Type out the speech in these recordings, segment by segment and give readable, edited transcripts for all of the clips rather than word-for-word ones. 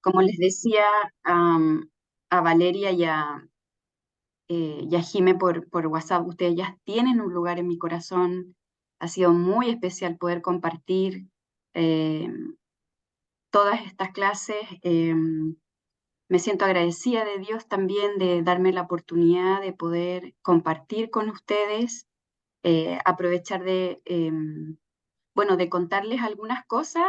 Como les decía a Valeria y a Jime por WhatsApp, ustedes ya tienen un lugar en mi corazón. Ha sido muy especial poder compartir eh, todas estas clases. Me siento agradecida de Dios también de darme la oportunidad de poder compartir con ustedes, aprovechar de contarles algunas cosas.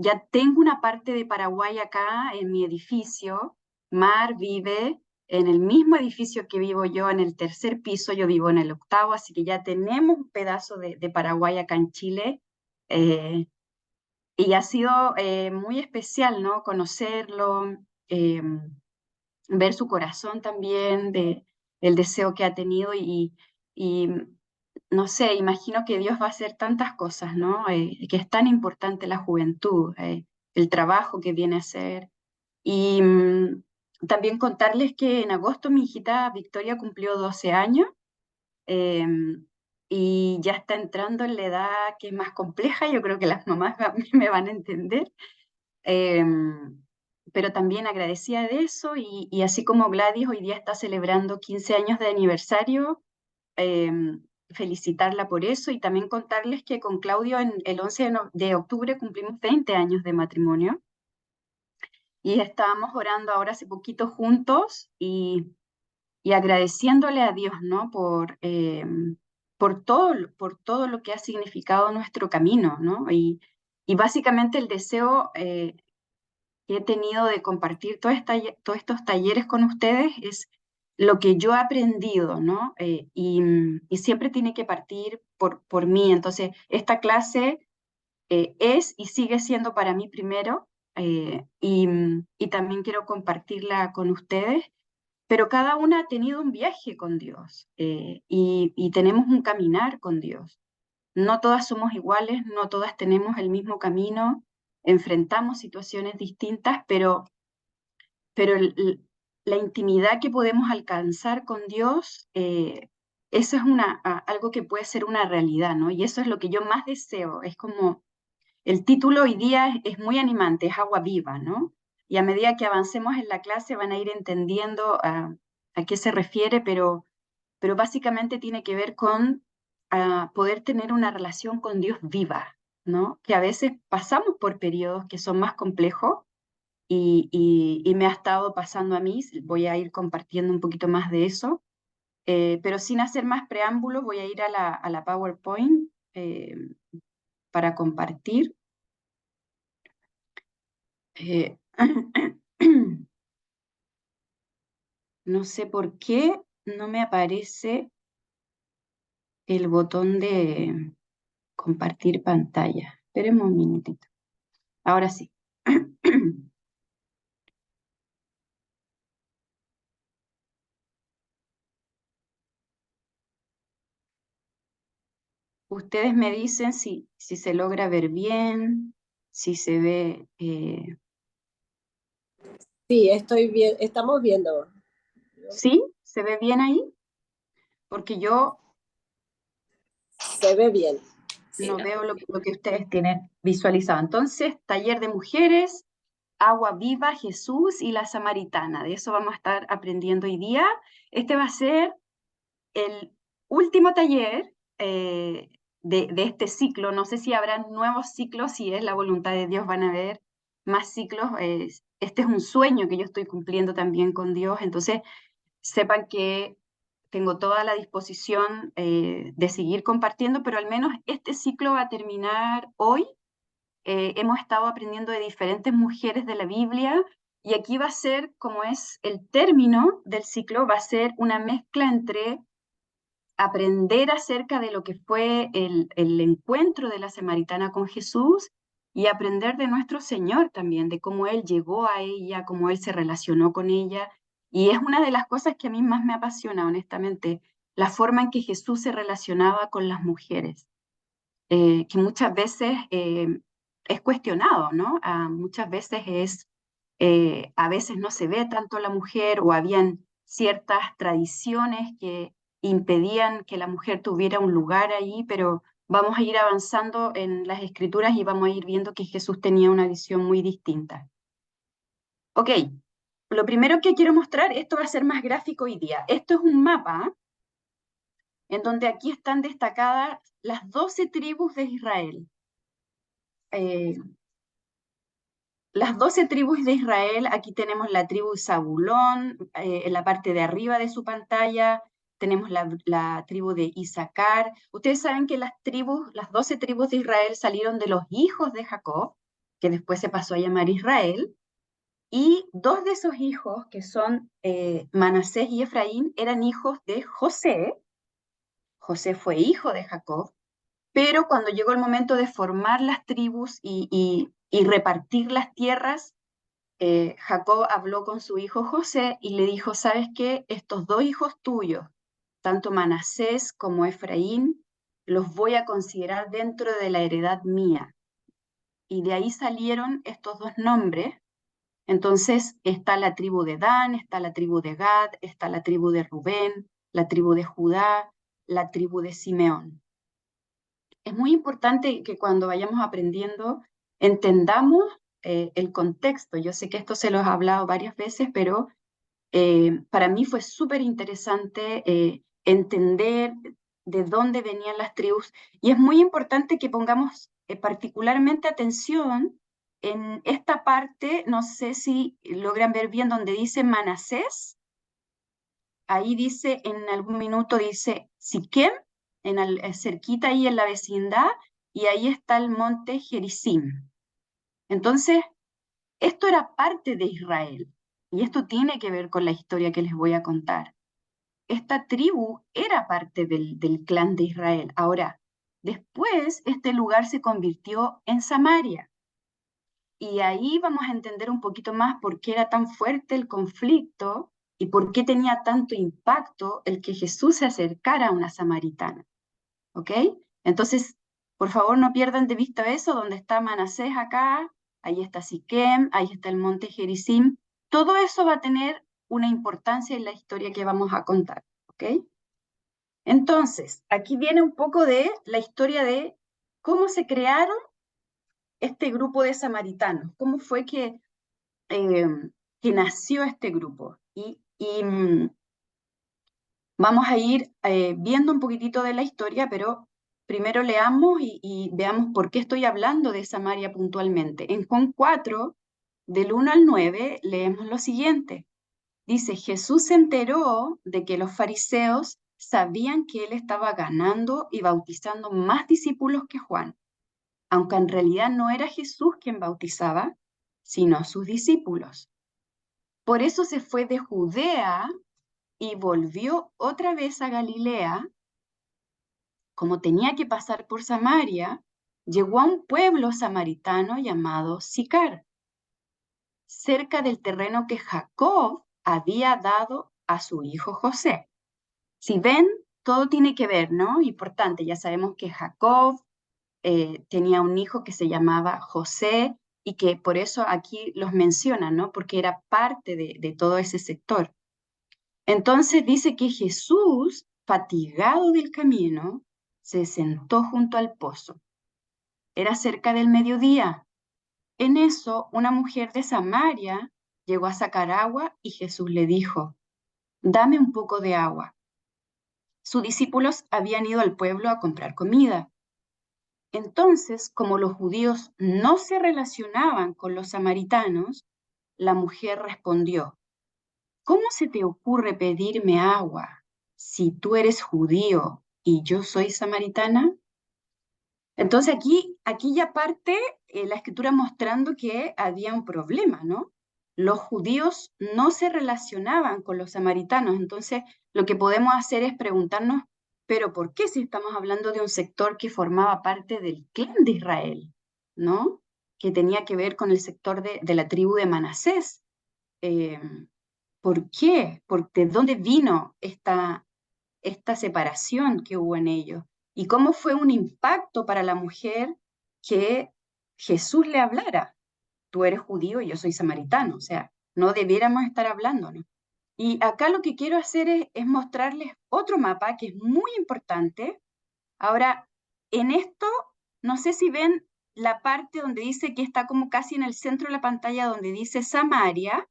Ya tengo una parte de Paraguay acá en mi edificio. Mar vive en el mismo edificio que vivo yo, en el tercer piso. Yo vivo en el octavo, así que ya tenemos un pedazo de Paraguay acá en Chile. Eh, y ha sido muy especial, ¿no? Conocerlo, eh, ver su corazón también, el deseo que ha tenido y no sé, imagino que Dios va a hacer tantas cosas, ¿no? Que es tan importante la juventud, el trabajo que viene a hacer. Y también contarles que en agosto mi hijita Victoria cumplió 12 años, eh, y ya está entrando en la edad que es más compleja. Yo creo que las mamás me van a entender. Eh, pero también agradecida de eso y así como Gladys hoy día está celebrando 15 años de aniversario, eh, felicitarla por eso y también contarles que con Claudio en el 11 de octubre cumplimos 20 años de matrimonio y estábamos orando ahora hace poquito juntos y agradeciéndole a Dios, ¿no? Por todo lo que ha significado nuestro camino, ¿no? Y básicamente el deseo que he tenido de compartir todos estos talleres con ustedes es lo que yo he aprendido, ¿no? Y siempre tiene que partir por mí. Entonces, esta clase es y sigue siendo para mí primero, y también quiero compartirla con ustedes, pero cada una ha tenido un viaje con Dios, y tenemos un caminar con Dios. No todas somos iguales, no todas tenemos el mismo camino, enfrentamos situaciones distintas, pero la intimidad que podemos alcanzar con Dios, eso es algo que puede ser una realidad, ¿no? Y eso es lo que yo más deseo. Es como, el título hoy día es muy animante, es agua viva, ¿no? Y a medida que avancemos en la clase van a ir entendiendo a qué se refiere, pero básicamente tiene que ver con poder tener una relación con Dios viva, ¿no? Que a veces pasamos por periodos que son más complejos y me ha estado pasando a mí. Voy a ir compartiendo un poquito más de eso, pero sin hacer más preámbulos voy a ir a la PowerPoint para compartir. Eh, no sé por qué no me aparece el botón de compartir pantalla. Esperemos un minutito. Ahora sí. Ustedes me dicen si se logra ver bien, si se ve. Sí, estoy bien, estamos viendo. ¿Sí? ¿Se ve bien ahí? Porque yo Se ve bien. Sí, no veo lo que ustedes tienen visualizado. Entonces, taller de mujeres, agua viva, Jesús y la samaritana. De eso vamos a estar aprendiendo hoy día. Este va a ser el último taller de este ciclo. No sé si habrán nuevos ciclos, si es la voluntad de Dios, van a haber más ciclos. Este es un sueño que yo estoy cumpliendo también con Dios. Entonces, sepan que tengo toda la disposición de seguir compartiendo, pero al menos este ciclo va a terminar hoy. Hemos estado aprendiendo de diferentes mujeres de la Biblia y aquí va a ser, como es el término del ciclo, va a ser una mezcla entre aprender acerca de lo que fue el encuentro de la samaritana con Jesús y aprender de nuestro Señor también, de cómo Él llegó a ella, cómo Él se relacionó con ella. Y es una de las cosas que a mí más me apasiona, honestamente, la forma en que Jesús se relacionaba con las mujeres, que muchas veces es cuestionado, ¿no? Muchas veces a veces no se ve tanto a la mujer o habían ciertas tradiciones que impedían que la mujer tuviera un lugar ahí, pero vamos a ir avanzando en las escrituras y vamos a ir viendo que Jesús tenía una visión muy distinta. Ok, lo primero que quiero mostrar, esto va a ser más gráfico hoy día. Esto es un mapa en donde aquí están destacadas las 12 tribus de Israel. Eh, las 12 tribus de Israel, aquí tenemos la tribu Zabulón, en la parte de arriba de su pantalla, tenemos la tribu de Isaacar. Ustedes saben que las 12 tribus de Israel salieron de los hijos de Jacob, que después se pasó a llamar Israel, y dos de esos hijos, que son Manasés y Efraín, eran hijos de José. José fue hijo de Jacob, pero cuando llegó el momento de formar las tribus y repartir las tierras, Jacob habló con su hijo José y le dijo, ¿sabes qué? Estos dos hijos tuyos, tanto Manasés como Efraín, los voy a considerar dentro de la heredad mía. Y de ahí salieron estos dos nombres. Entonces está la tribu de Dan, está la tribu de Gad, está la tribu de Rubén, la tribu de Judá, la tribu de Simeón. Es muy importante que cuando vayamos aprendiendo entendamos el contexto. Yo sé que esto se los he hablado varias veces, pero para mí fue súper interesante entender de dónde venían las tribus y es muy importante que pongamos particularmente atención en esta parte, no sé si logran ver bien donde dice Manasés, ahí dice, en algún minuto dice Siquem, cerquita ahí en la vecindad, y ahí está el monte Gerizim. Entonces, esto era parte de Israel, y esto tiene que ver con la historia que les voy a contar. Esta tribu era parte del clan de Israel. Ahora, después este lugar se convirtió en Samaria. Y ahí vamos a entender un poquito más por qué era tan fuerte el conflicto y por qué tenía tanto impacto el que Jesús se acercara a una samaritana. ¿Ok? Entonces, por favor, no pierdan de vista eso, donde está Manasés acá, ahí está Siquem, ahí está el monte Gerizim. Todo eso va a tener una importancia en la historia que vamos a contar. ¿Ok? Entonces, aquí viene un poco de la historia de cómo se crearon este grupo de samaritanos, cómo fue eh, que nació este grupo. Vamos a ir viendo un poquitito de la historia, pero primero leamos y veamos por qué estoy hablando de Samaria puntualmente. En Juan 4, del 1 al 9, leemos lo siguiente. Dice, Jesús se enteró de que los fariseos sabían que él estaba ganando y bautizando más discípulos que Juan, aunque en realidad no era Jesús quien bautizaba, sino sus discípulos. Por eso se fue de Judea y volvió otra vez a Galilea. Como tenía que pasar por Samaria, llegó a un pueblo samaritano llamado Sicar, cerca del terreno que Jacob había dado a su hijo José. Si ven, todo tiene que ver, ¿no? Importante, ya sabemos que Jacob tenía un hijo que se llamaba José y que por eso aquí los mencionan, ¿no? Porque era parte de todo ese sector. Entonces dice que Jesús, fatigado del camino, se sentó junto al pozo. Era cerca del mediodía. En eso, una mujer de Samaria llegó a sacar agua y Jesús le dijo, dame un poco de agua. Sus discípulos habían ido al pueblo a comprar comida. Entonces, como los judíos no se relacionaban con los samaritanos, la mujer respondió, ¿cómo se te ocurre pedirme agua si tú eres judío y yo soy samaritana? Entonces aquí ya parte la escritura mostrando que había un problema, ¿no? Los judíos no se relacionaban con los samaritanos, entonces lo que podemos hacer es preguntarnos, pero ¿por qué si estamos hablando de un sector que formaba parte del clan de Israel, ¿no? Que tenía que ver con el sector de la tribu de Manasés. Eh, ¿Por qué? ¿De dónde vino esta separación que hubo en ellos? ¿Y cómo fue un impacto para la mujer que Jesús le hablara? Tú eres judío y yo soy samaritano, o sea, no debiéramos estar hablándonos. Y acá lo que quiero hacer es mostrarles otro mapa que es muy importante. Ahora, en esto, no sé si ven la parte donde dice que está como casi en el centro de la pantalla, donde dice Samaria.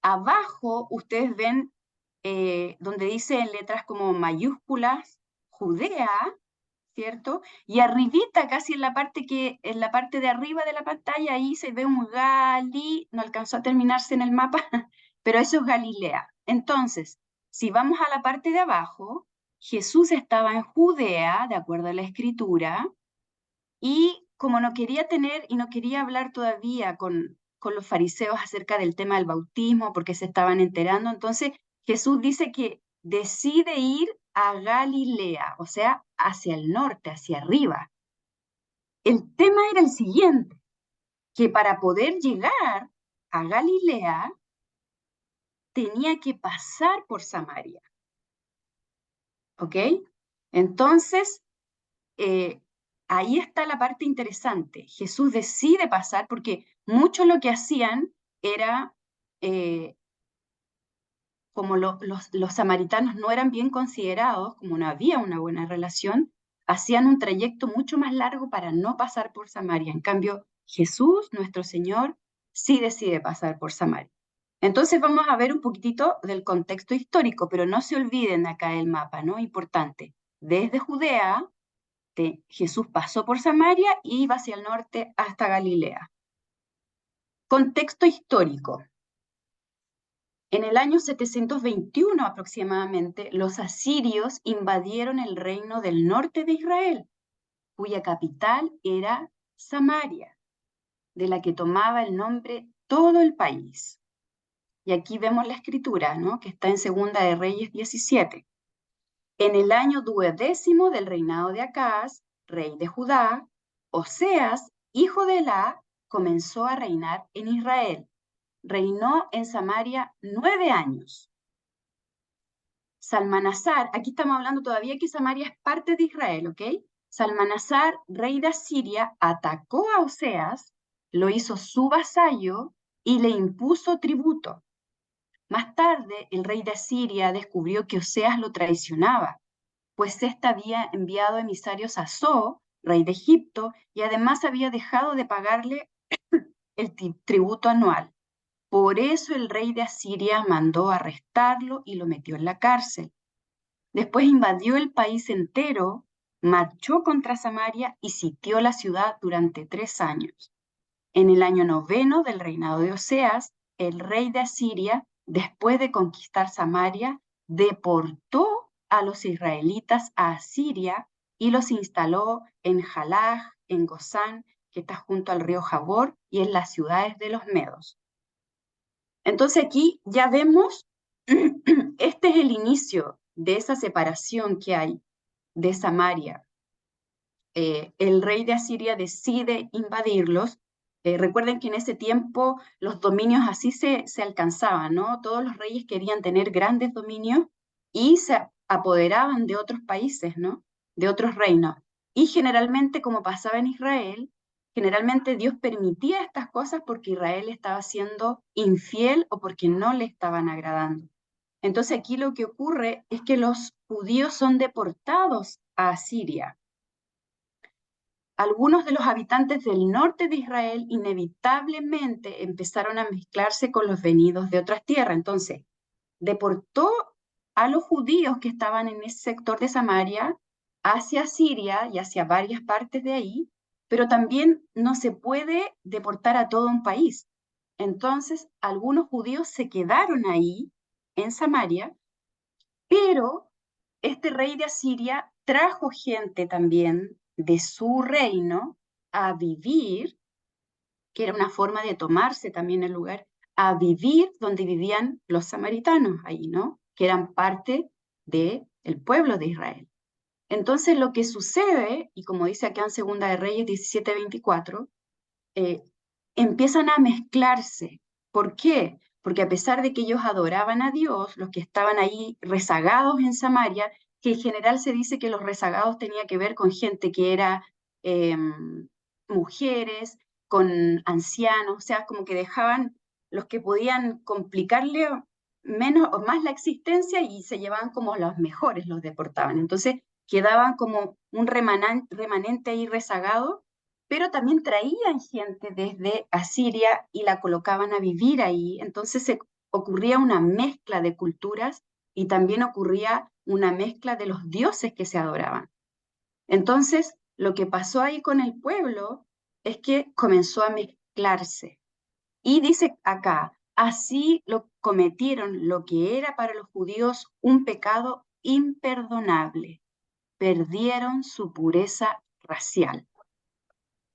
Abajo ustedes ven donde dice en letras como mayúsculas, Judea, ¿cierto? Y arribita, casi en la parte de arriba de la pantalla, ahí se ve un no alcanzó a terminarse en el mapa, pero eso es Galilea. Entonces, si vamos a la parte de abajo, Jesús estaba en Judea, de acuerdo a la escritura, y como no quería tener y no quería hablar todavía con los fariseos acerca del tema del bautismo, porque se estaban enterando, entonces Jesús dice que decide ir a Galilea, o sea, hacia el norte, hacia arriba. El tema era el siguiente, que para poder llegar a Galilea tenía que pasar por Samaria. ¿Ok? Entonces, ahí está la parte interesante. Jesús decide pasar porque muchos lo que hacían era, como los samaritanos no eran bien considerados, como no había una buena relación, hacían un trayecto mucho más largo para no pasar por Samaria. En cambio, Jesús, nuestro Señor, sí decide pasar por Samaria. Entonces vamos a ver un poquitito del contexto histórico, pero no se olviden acá el mapa, ¿no? Importante. Desde Judea, Jesús pasó por Samaria y iba hacia el norte hasta Galilea. Contexto histórico. En el año 721 aproximadamente, los asirios invadieron el reino del norte de Israel, cuya capital era Samaria, de la que tomaba el nombre todo el país. Y aquí vemos la escritura, ¿no? Que está en Segunda de Reyes 17. En el año 12º del reinado de Acaz, rey de Judá, Oseas, hijo de Elá, comenzó a reinar en Israel. Reinó en Samaria 9 años. Salmanasar, aquí estamos hablando todavía que Samaria es parte de Israel, ¿ok? Salmanasar, rey de Asiria, atacó a Oseas, lo hizo su vasallo y le impuso tributo. Más tarde, el rey de Asiria descubrió que Oseas lo traicionaba, pues ésta había enviado emisarios a So, rey de Egipto, y además había dejado de pagarle el tributo anual. Por eso el rey de Asiria mandó arrestarlo y lo metió en la cárcel. Después invadió el país entero, marchó contra Samaria y sitió la ciudad durante 3 años. En el año 9 del reinado de Oseas, el rey de Asiria, después de conquistar Samaria, deportó a los israelitas a Asiria y los instaló en Jalaj, en Gozán, que está junto al río Jabor, y en las ciudades de los medos. Entonces aquí ya vemos, este es el inicio de esa separación que hay de Samaria. El rey de Asiria decide invadirlos. Recuerden que en ese tiempo los dominios así se alcanzaban, ¿no? Todos los reyes querían tener grandes dominios y se apoderaban de otros países, ¿no? De otros reinos. Y generalmente, como pasaba en Israel, generalmente Dios permitía estas cosas porque Israel estaba siendo infiel o porque no le estaban agradando. Entonces aquí lo que ocurre es que los judíos son deportados a Asiria. Algunos de los habitantes del norte de Israel inevitablemente empezaron a mezclarse con los venidos de otras tierras. Entonces, deportó a los judíos que estaban en ese sector de Samaria hacia Siria y hacia varias partes de ahí, pero también no se puede deportar a todo un país. Entonces, algunos judíos se quedaron ahí, en Samaria, pero este rey de Asiria trajo gente también de su reino a vivir, que era una forma de tomarse también el lugar, a vivir donde vivían los samaritanos ahí, ¿no? Que eran parte del pueblo de Israel. Entonces lo que sucede, y como dice acá en Segunda de Reyes 17:24, empiezan a mezclarse. ¿Por qué? Porque a pesar de que ellos adoraban a Dios, los que estaban ahí rezagados en Samaria, que en general se dice que los rezagados tenía que ver con gente que era mujeres, con ancianos, o sea, como que dejaban los que podían complicarle menos o más la existencia y se llevaban como los mejores, los deportaban. Entonces, quedaban como un remanente ahí rezagado, pero también traían gente desde Asiria y la colocaban a vivir ahí. Entonces ocurría una mezcla de culturas y también ocurría una mezcla de los dioses que se adoraban. Entonces, lo que pasó ahí con el pueblo es que comenzó a mezclarse. Y dice acá, así lo cometieron lo que era para los judíos un pecado imperdonable. Perdieron su pureza racial.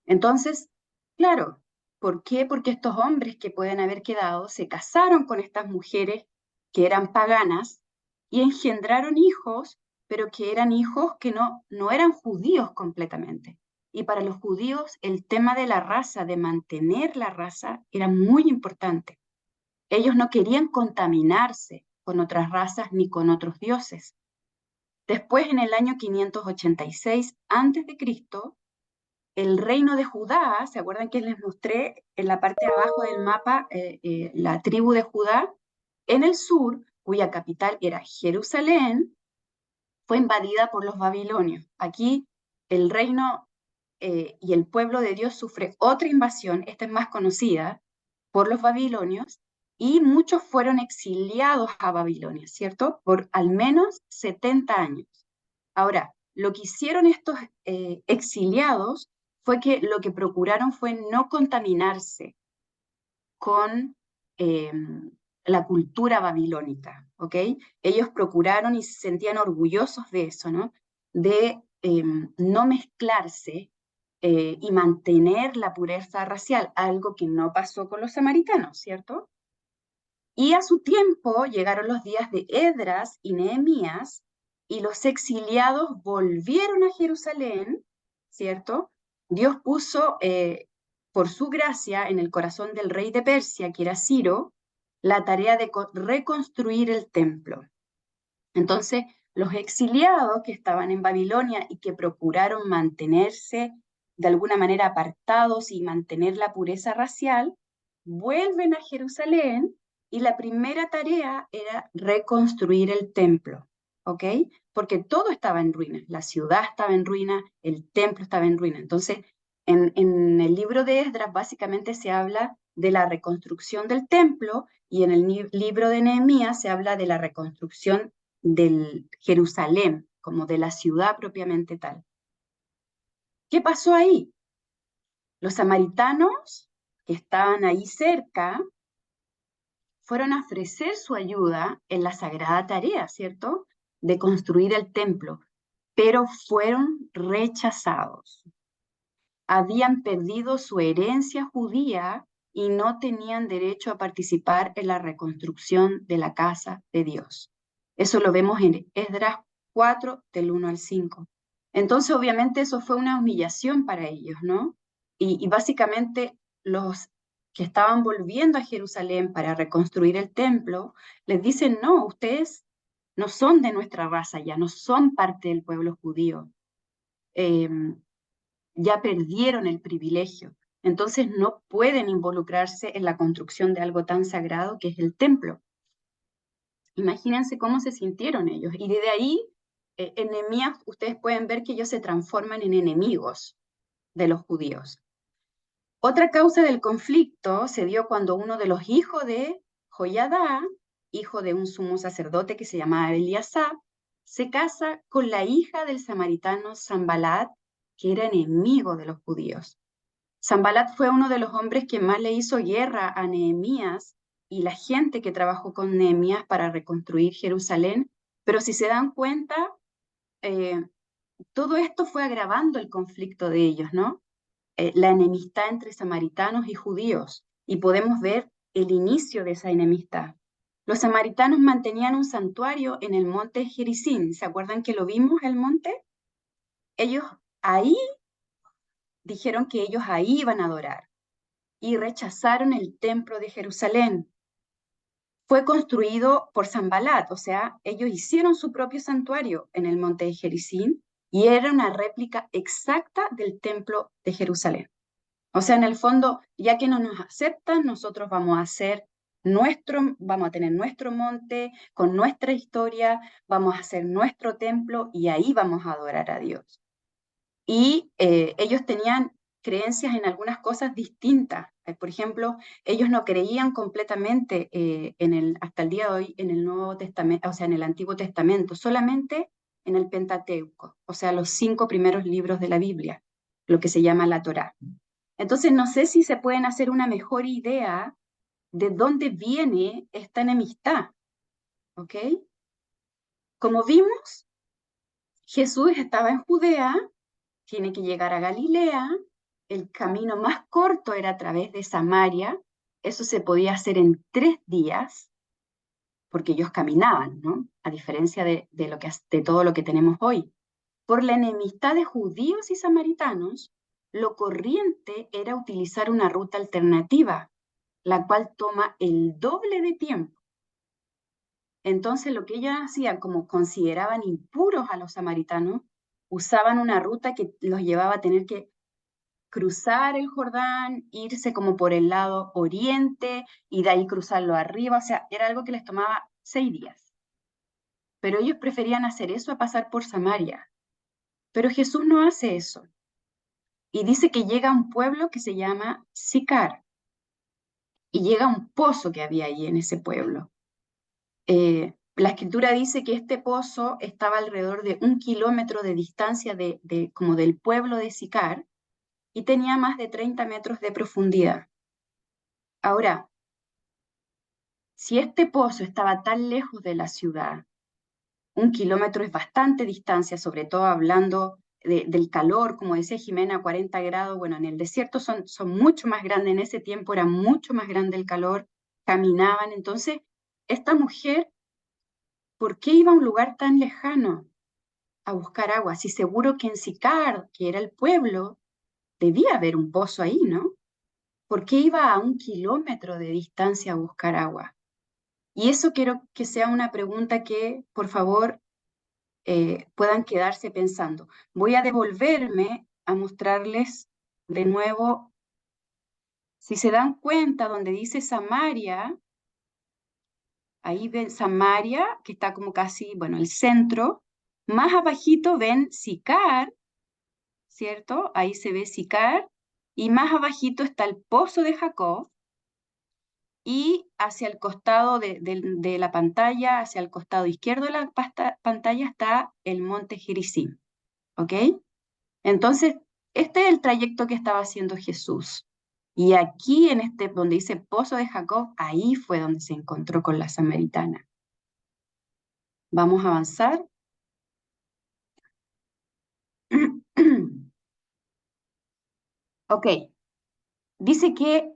Entonces, claro, ¿por qué? Porque estos hombres que pueden haber quedado se casaron con estas mujeres que eran paganas y engendraron hijos, pero que eran hijos que no eran judíos completamente. Y para los judíos el tema de la raza, de mantener la raza, era muy importante. Ellos no querían contaminarse con otras razas ni con otros dioses. Después, en el año 586 a.C., el reino de Judá, ¿se acuerdan que les mostré en la parte de abajo del mapa la tribu de Judá? En el sur, cuya capital era Jerusalén, fue invadida por los babilonios. Aquí el reino y el pueblo de Dios sufre otra invasión, esta es más conocida, por los babilonios, y muchos fueron exiliados a Babilonia, ¿cierto? Por al menos 70 años. Ahora, lo que hicieron estos exiliados fue que lo que procuraron fue no contaminarse con la cultura babilónica, ¿ok? Ellos procuraron y se sentían orgullosos de eso, ¿no? De no mezclarse y mantener la pureza racial, algo que no pasó con los samaritanos, ¿cierto? Y a su tiempo llegaron los días de Esdras y Nehemías, y los exiliados volvieron a Jerusalén, ¿cierto? Dios puso por su gracia en el corazón del rey de Persia, que era Ciro, la tarea de reconstruir el templo. Entonces, los exiliados que estaban en Babilonia y que procuraron mantenerse de alguna manera apartados y mantener la pureza racial, vuelven a Jerusalén y la primera tarea era reconstruir el templo, ¿ok? Porque todo estaba en ruinas, la ciudad estaba en ruina, el templo estaba en ruina. Entonces, en el libro de Esdras básicamente se habla de la reconstrucción del templo y en el libro de Nehemías se habla de la reconstrucción del Jerusalén, como de la ciudad propiamente tal. ¿Qué pasó ahí? Los samaritanos que estaban ahí cerca fueron a ofrecer su ayuda en la sagrada tarea, ¿cierto? De construir el templo, pero fueron rechazados. Habían perdido su herencia judía y no tenían derecho a participar en la reconstrucción de la casa de Dios. Eso lo vemos en Esdras 4, del 1 al 5. Entonces, obviamente, eso fue una humillación para ellos, ¿no? Y básicamente los que estaban volviendo a Jerusalén para reconstruir el templo, les dicen, no, ustedes no son de nuestra raza ya, no son parte del pueblo judío. Ya perdieron el privilegio. Entonces no pueden involucrarse en la construcción de algo tan sagrado que es el templo. Imagínense cómo se sintieron ellos. Y desde ahí, en Nehemías, ustedes pueden ver que ellos se transforman en enemigos de los judíos. Otra causa del conflicto se dio cuando uno de los hijos de Joiada, hijo de un sumo sacerdote que se llamaba Eliasab, se casa con la hija del samaritano Sanbalat, que era enemigo de los judíos. Sanbalat fue uno de los hombres que más le hizo guerra a Nehemías y la gente que trabajó con Nehemías para reconstruir Jerusalén, pero si se dan cuenta, todo esto fue agravando el conflicto de ellos, ¿no? La enemistad entre samaritanos y judíos, y podemos ver el inicio de esa enemistad. Los samaritanos mantenían un santuario en el monte Gerizim. ¿Se acuerdan que lo vimos, el monte? Ellos ahí dijeron que ellos ahí iban a adorar y rechazaron el templo de Jerusalén. Fue construido por Sanbalat, o sea, ellos hicieron su propio santuario en el monte de Gerizim y era una réplica exacta del templo de Jerusalén. O sea, en el fondo, ya que no nos aceptan, nosotros vamos a hacer vamos a tener nuestro monte con nuestra historia, vamos a hacer nuestro templo y ahí vamos a adorar a Dios. Y ellos tenían creencias en algunas cosas distintas. Por ejemplo, ellos no creían completamente hasta el día de hoy en el Nuevo Testamento, o sea, en el Antiguo Testamento, solamente en el Pentateuco, o sea, los 5 primeros libros de la Biblia, lo que se llama la Torá. Entonces, no sé si se pueden hacer una mejor idea de dónde viene esta enemistad, ¿ok? Como vimos, Jesús estaba en Judea, tiene que llegar a Galilea, el camino más corto era a través de Samaria, eso se podía hacer en 3 días, porque ellos caminaban, ¿no? A diferencia de todo lo que tenemos hoy. Por la enemistad de judíos y samaritanos, lo corriente era utilizar una ruta alternativa, la cual toma el doble de tiempo. Entonces, lo que ellos hacían, como consideraban impuros a los samaritanos, usaban una ruta que los llevaba a tener que cruzar el Jordán, irse como por el lado oriente y de ahí cruzarlo arriba. O sea, era algo que les tomaba 6 días. Pero ellos preferían hacer eso a pasar por Samaria. Pero Jesús no hace eso. Y dice que llega a un pueblo que se llama Sicar. Y llega a un pozo que había ahí en ese pueblo. La escritura dice que este pozo estaba alrededor de 1 kilómetro de distancia como del pueblo de Sicar y tenía más de 30 metros de profundidad. Ahora, si este pozo estaba tan lejos de la ciudad, 1 kilómetro es bastante distancia, sobre todo hablando del calor, como decía Jimena, 40 grados, bueno, en el desierto son mucho más grandes, en ese tiempo era mucho más grande el calor, caminaban, entonces esta mujer, ¿por qué iba a un lugar tan lejano a buscar agua? Si seguro que en Sicar, que era el pueblo, debía haber un pozo ahí, ¿no? ¿Por qué iba a 1 kilómetro de distancia a buscar agua? Y eso quiero que sea una pregunta que, por favor, puedan quedarse pensando. Voy a devolverme a mostrarles de nuevo, si se dan cuenta, donde dice Samaria, ahí ven Samaria, que está como casi, bueno, el centro. Más abajito ven Sicar, ¿cierto? Ahí se ve Sicar. Y más abajito está el pozo de Jacob. Y hacia el costado de la pantalla, hacia el costado izquierdo de la pantalla está el monte Gerizim, ¿ok? Entonces, este es el trayecto que estaba haciendo Jesús. Y aquí, donde dice Pozo de Jacob, ahí fue donde se encontró con la samaritana. Vamos a avanzar. Ok, dice que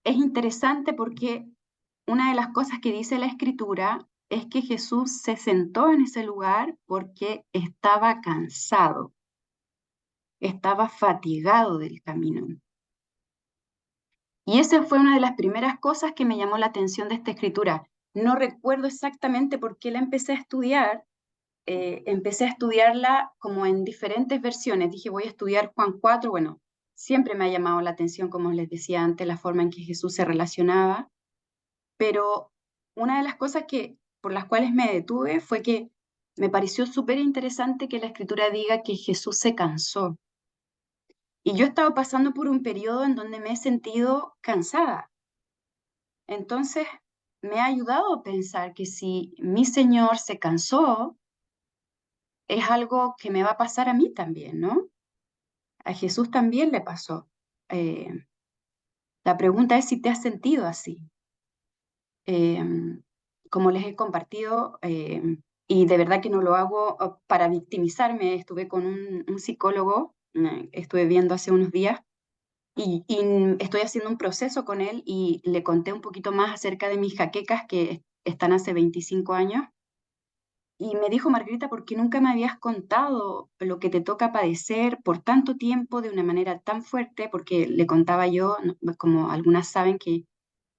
es interesante porque una de las cosas que dice la escritura es que Jesús se sentó en ese lugar porque estaba cansado, estaba fatigado del camino. Y esa fue una de las primeras cosas que me llamó la atención de esta escritura. No recuerdo exactamente por qué la empecé a estudiar. Empecé a estudiarla como en diferentes versiones. Dije, voy a estudiar Juan 4. Bueno, siempre me ha llamado la atención, como les decía antes, la forma en que Jesús se relacionaba. Pero una de las cosas por las cuales me detuve fue que me pareció súper interesante que la escritura diga que Jesús se cansó. Y yo he estado pasando por un periodo en donde me he sentido cansada. Entonces, me ha ayudado a pensar que si mi Señor se cansó, es algo que me va a pasar a mí también, ¿no? A Jesús también le pasó. Eh, la pregunta es si te has sentido así. Eh, como les he compartido, y de verdad que no lo hago para victimizarme, estuve con un psicólogo, estuve viendo hace unos días, y estoy haciendo un proceso con él y le conté un poquito más acerca de mis jaquecas que están hace 25 años. Y me dijo, Margarita, ¿por qué nunca me habías contado lo que te toca padecer por tanto tiempo de una manera tan fuerte? Porque le contaba yo, como algunas saben, que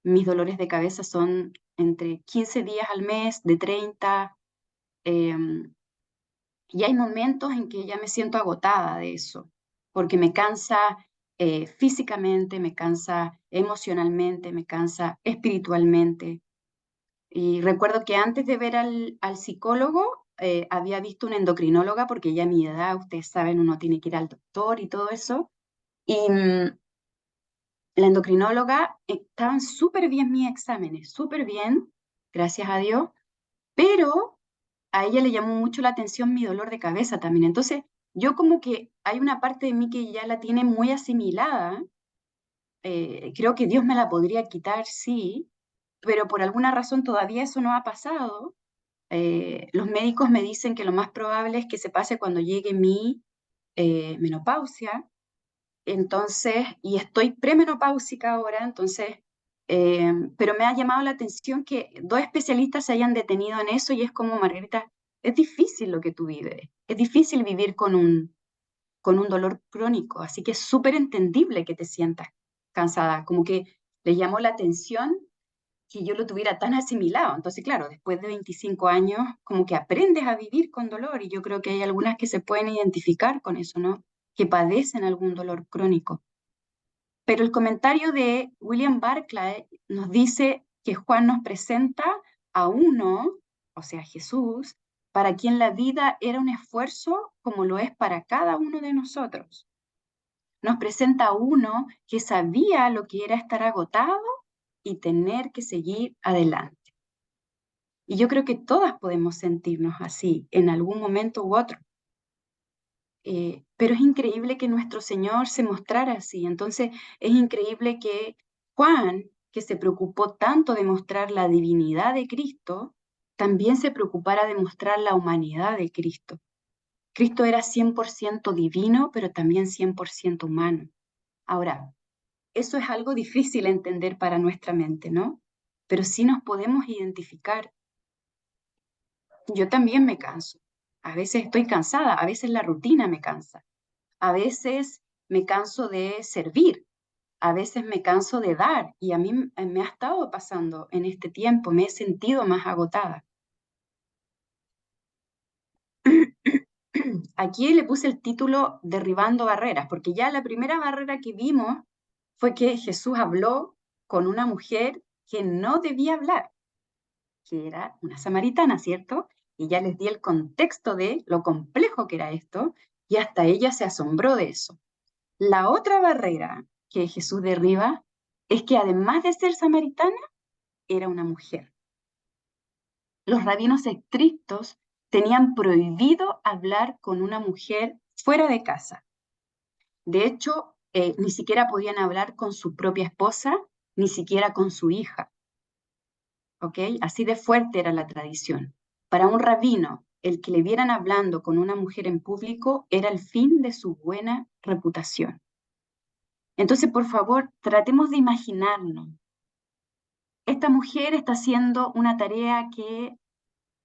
mis dolores de cabeza son entre 15 días al mes, de 30, y hay momentos en que ya me siento agotada de eso, porque me cansa físicamente, me cansa emocionalmente, me cansa espiritualmente. Y recuerdo que antes de ver al psicólogo, había visto una endocrinóloga, porque ya a mi edad, ustedes saben, uno tiene que ir al doctor y todo eso. Y la endocrinóloga, estaban súper bien mis exámenes, súper bien, gracias a Dios, pero a ella le llamó mucho la atención mi dolor de cabeza también. Entonces, yo como que hay una parte de mí que ya la tiene muy asimilada. Creo que Dios me la podría quitar, sí, pero por alguna razón todavía eso no ha pasado. Los médicos me dicen que lo más probable es que se pase cuando llegue mi menopausia. Entonces, y estoy premenopáusica ahora, entonces, pero me ha llamado la atención que dos especialistas se hayan detenido en eso, y es como, Margarita, es difícil lo que tú vives, es difícil vivir con un dolor crónico, así que es súper entendible que te sientas cansada, como que le llamó la atención que yo lo tuviera tan asimilado. Entonces, claro, después de 25 años, como que aprendes a vivir con dolor, y yo creo que hay algunas que se pueden identificar con eso, ¿no? Que padecen algún dolor crónico. Pero el comentario de William Barclay nos dice que Juan nos presenta a uno, o sea, Jesús, para quien la vida era un esfuerzo como lo es para cada uno de nosotros. Nos presenta a uno que sabía lo que era estar agotado y tener que seguir adelante. Y yo creo que todas podemos sentirnos así en algún momento u otro. Pero es increíble que nuestro Señor se mostrara así. Entonces, es increíble que Juan, que se preocupó tanto de mostrar la divinidad de Cristo, también se preocupara de mostrar la humanidad de Cristo. Cristo era 100% divino, pero también 100% humano. Ahora, eso es algo difícil de entender para nuestra mente, ¿no? Pero sí nos podemos identificar. Yo también me canso. A veces estoy cansada, a veces la rutina me cansa. A veces me canso de servir, a veces me canso de dar, y a mí me ha estado pasando en este tiempo, me he sentido más agotada. Aquí le puse el título Derribando barreras, porque ya la primera barrera que vimos fue que Jesús habló con una mujer que no debía hablar, que era una samaritana, ¿cierto? Y ya les di el contexto de lo complejo que era esto, y hasta ella se asombró de eso. La otra barrera que Jesús derriba es que, además de ser samaritana, era una mujer. Los rabinos estrictos tenían prohibido hablar con una mujer fuera de casa. De hecho, ni siquiera podían hablar con su propia esposa, ni siquiera con su hija. ¿Ok? Así de fuerte era la tradición. Para un rabino, el que le vieran hablando con una mujer en público era el fin de su buena reputación. Entonces, por favor, tratemos de imaginarnos. Esta mujer está haciendo una tarea que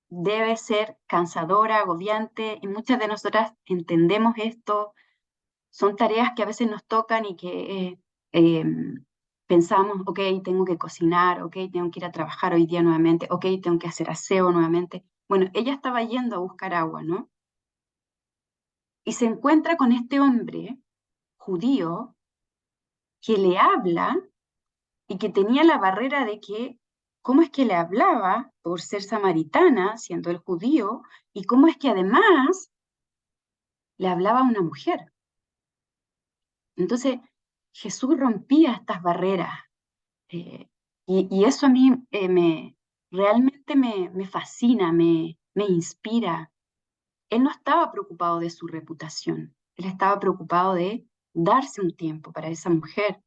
debe ser cansadora, agobiante, y muchas de nosotras entendemos esto. Son tareas que a veces nos tocan y que pensamos, ok, tengo que cocinar, ok, tengo que ir a trabajar hoy día nuevamente, ok, tengo que hacer aseo nuevamente. Bueno, ella estaba yendo a buscar agua, ¿no? Y se encuentra con este hombre judío que le habla, y que tenía la barrera de que, ¿cómo es que le hablaba por ser samaritana, siendo el judío? Y cómo es que además le hablaba a una mujer. Entonces, Jesús rompía estas barreras. eh, y eso a mí realmente me fascina, me inspira. Él no estaba preocupado de su reputación, él estaba preocupado de darse un tiempo para esa mujer.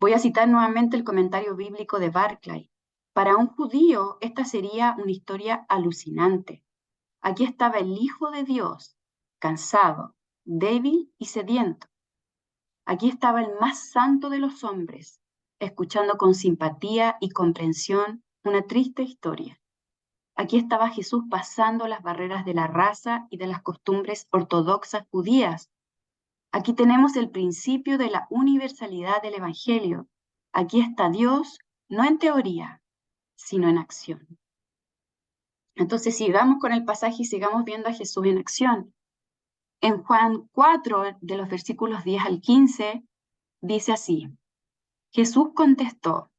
Voy a citar nuevamente el comentario bíblico de Barclay. Para un judío, esta sería una historia alucinante. Aquí estaba el Hijo de Dios, cansado, débil y sediento. Aquí estaba el más santo de los hombres, escuchando con simpatía y comprensión una triste historia. Aquí estaba Jesús pasando las barreras de la raza y de las costumbres ortodoxas judías. Aquí tenemos el principio de la universalidad del Evangelio. Aquí está Dios, no en teoría, sino en acción. Entonces, sigamos con el pasaje y sigamos viendo a Jesús en acción. En Juan 4, de los versículos 10 al 15, dice así: Jesús contestó,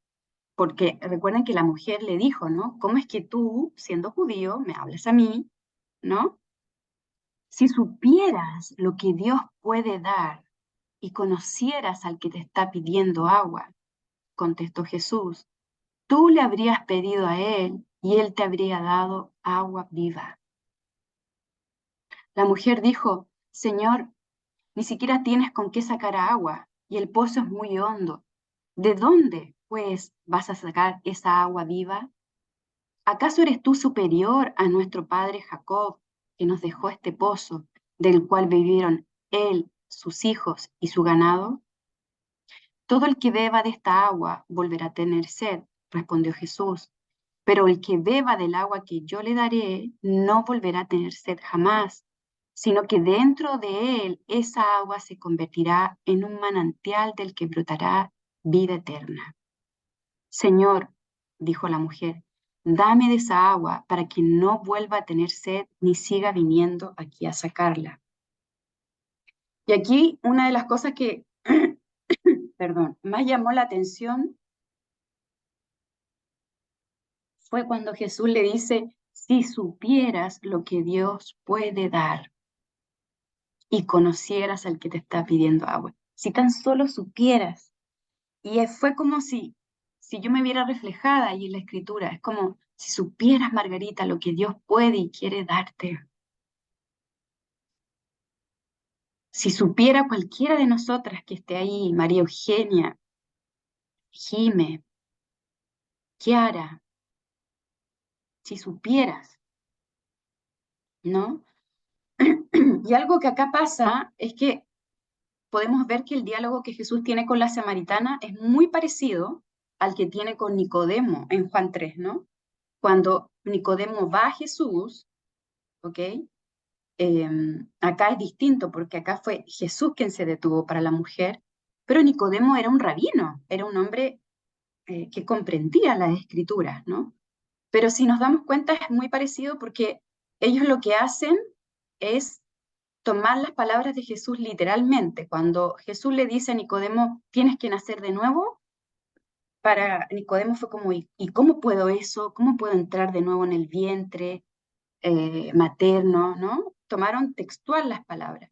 porque recuerden que la mujer le dijo, ¿no? ¿Cómo es que tú, siendo judío, me hablas a mí, ¿no? Si supieras lo que Dios puede dar y conocieras al que te está pidiendo agua, contestó Jesús, tú le habrías pedido a él y él te habría dado agua viva. La mujer dijo, Señor, ni siquiera tienes con qué sacar agua y el pozo es muy hondo. ¿De dónde, pues, vas a sacar esa agua viva? ¿Acaso eres tú superior a nuestro padre Jacob, que nos dejó este pozo, del cual bebieron él, sus hijos y su ganado? Todo el que beba de esta agua volverá a tener sed, respondió Jesús, pero el que beba del agua que yo le daré no volverá a tener sed jamás, sino que dentro de él esa agua se convertirá en un manantial del que brotará vida eterna. Señor, dijo la mujer, dame de esa agua para que no vuelva a tener sed ni siga viniendo aquí a sacarla. Y aquí una de las cosas que, perdón, más llamó la atención fue cuando Jesús le dice, si supieras lo que Dios puede dar y conocieras al que te está pidiendo agua, si tan solo supieras. Y fue como si yo me viera reflejada ahí en la escritura, es como si supieras, Margarita, lo que Dios puede y quiere darte. Si supiera cualquiera de nosotras que esté ahí, María Eugenia, Jime, Kiara, si supieras, ¿no? Y algo que acá pasa es que podemos ver que el diálogo que Jesús tiene con la samaritana es muy parecido al que tiene con Nicodemo en Juan 3, ¿no? Cuando Nicodemo va a Jesús, ¿ok? Acá es distinto porque acá fue Jesús quien se detuvo para la mujer, pero Nicodemo era un rabino, era un hombre que comprendía las escrituras, ¿no? Pero si nos damos cuenta es muy parecido porque ellos lo que hacen es tomar las palabras de Jesús literalmente. Cuando Jesús le dice a Nicodemo, tienes que nacer de nuevo, para Nicodemo fue como, ¿y cómo puedo eso? ¿Cómo puedo entrar de nuevo en el vientre materno? ¿No? Tomaron textual las palabras.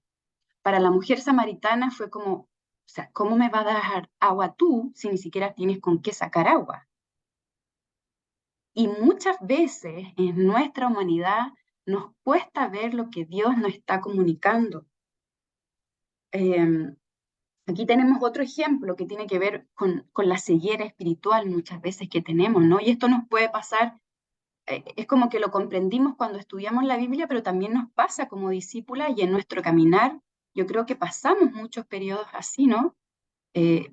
Para la mujer samaritana fue como, o sea, ¿cómo me va a dar agua tú si ni siquiera tienes con qué sacar agua? Y muchas veces en nuestra humanidad nos cuesta ver lo que Dios nos está comunicando. Aquí tenemos otro ejemplo que tiene que ver con la ceguera espiritual muchas veces que tenemos, ¿no? Y esto nos puede pasar, es como que lo comprendimos cuando estudiamos la Biblia, pero también nos pasa como discípulas y en nuestro caminar, yo creo que pasamos muchos periodos así, ¿no?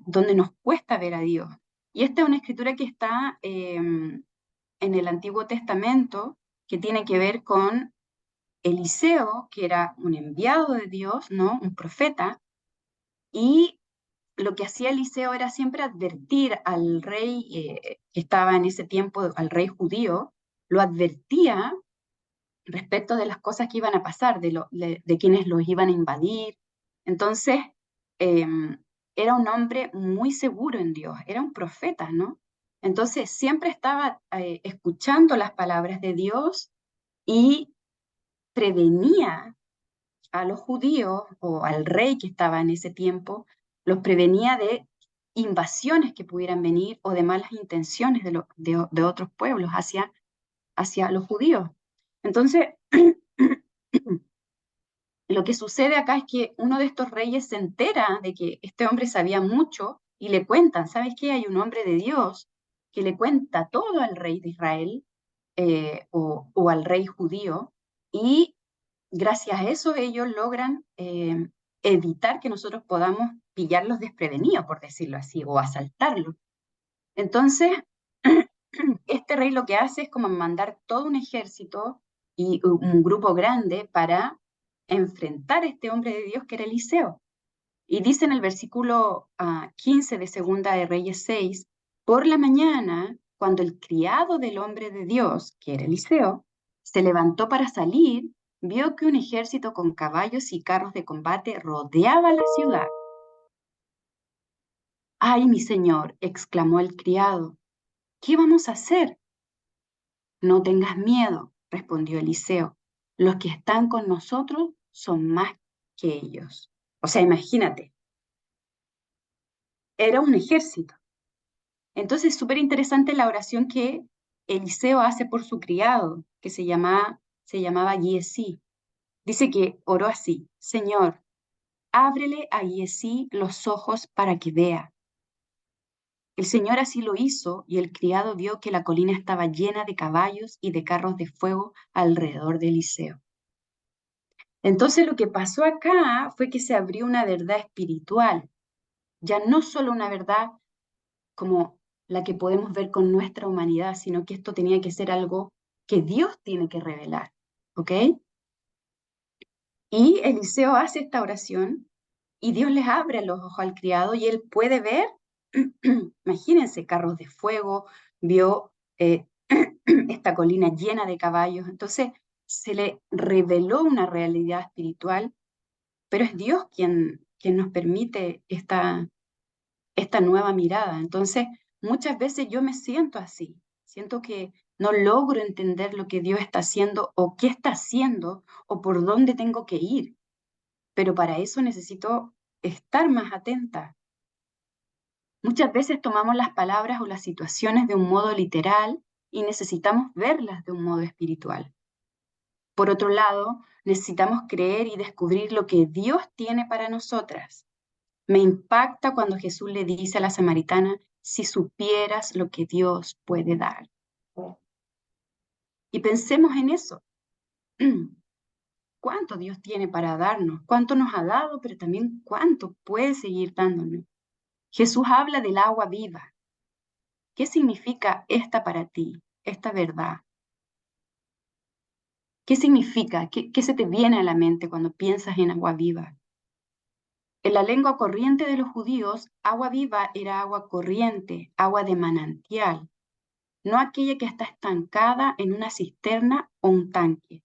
Donde nos cuesta ver a Dios. Y esta es una escritura que está en el Antiguo Testamento, que tiene que ver con Eliseo, que era un enviado de Dios, ¿no? Un profeta, y lo que hacía Eliseo era siempre advertir al rey que estaba en ese tiempo, al rey judío, lo advertía respecto de las cosas que iban a pasar, de quienes los iban a invadir. Entonces, eh, era un hombre muy seguro en Dios, era un profeta, ¿no? Entonces, siempre estaba escuchando las palabras de Dios y prevenía a los judíos o al rey que estaba en ese tiempo, los prevenía de invasiones que pudieran venir o de malas intenciones de otros pueblos hacia los judíos. Entonces, lo que sucede acá es que uno de estos reyes se entera de que este hombre sabía mucho y le cuentan, ¿sabes qué? Hay un hombre de Dios que le cuenta todo al rey de Israel o al rey judío y gracias a eso ellos logran evitar que nosotros podamos pillarlos desprevenidos, por decirlo así, o asaltarlos. Entonces, este rey lo que hace es como mandar todo un ejército y un grupo grande para enfrentar a este hombre de Dios que era Eliseo. Y dice en el versículo 15 de Segunda de Reyes 6, por la mañana, cuando el criado del hombre de Dios, que era Eliseo, se levantó para salir, vio que un ejército con caballos y carros de combate rodeaba la ciudad. ¡Ay, mi señor! Exclamó el criado. ¿Qué vamos a hacer? No tengas miedo, respondió Eliseo. Los que están con nosotros son más que ellos. O sea, imagínate, era un ejército. Entonces, súper interesante la oración que Eliseo hace por su criado, que se llamaba Giesi. Dice que oró así: Señor, ábrele a Giesi los ojos para que vea. El Señor así lo hizo, y el criado vio que la colina estaba llena de caballos y de carros de fuego alrededor de Eliseo. Entonces lo que pasó acá fue que se abrió una verdad espiritual, ya no solo una verdad como la que podemos ver con nuestra humanidad, sino que esto tenía que ser algo que Dios tiene que revelar, ¿ok? Y Eliseo hace esta oración y Dios les abre los ojos al criado y él puede ver, imagínense, carros de fuego, vio esta colina llena de caballos, entonces se le reveló una realidad espiritual, pero es Dios quien nos permite esta nueva mirada. Entonces, muchas veces yo me siento así, siento que no logro entender lo que Dios está haciendo o qué está haciendo o por dónde tengo que ir, pero para eso necesito estar más atenta. Muchas veces tomamos las palabras o las situaciones de un modo literal y necesitamos verlas de un modo espiritual. Por otro lado, necesitamos creer y descubrir lo que Dios tiene para nosotras. Me impacta cuando Jesús le dice a la samaritana: si supieras lo que Dios puede dar. Y pensemos en eso. ¿Cuánto Dios tiene para darnos? ¿Cuánto nos ha dado? Pero también cuánto puede seguir dándonos. Jesús habla del agua viva. ¿Qué significa esta para ti, esta verdad? ¿Qué significa? ¿Qué se te viene a la mente cuando piensas en agua viva? En la lengua corriente de los judíos, agua viva era agua corriente, agua de manantial, no aquella que está estancada en una cisterna o un tanque.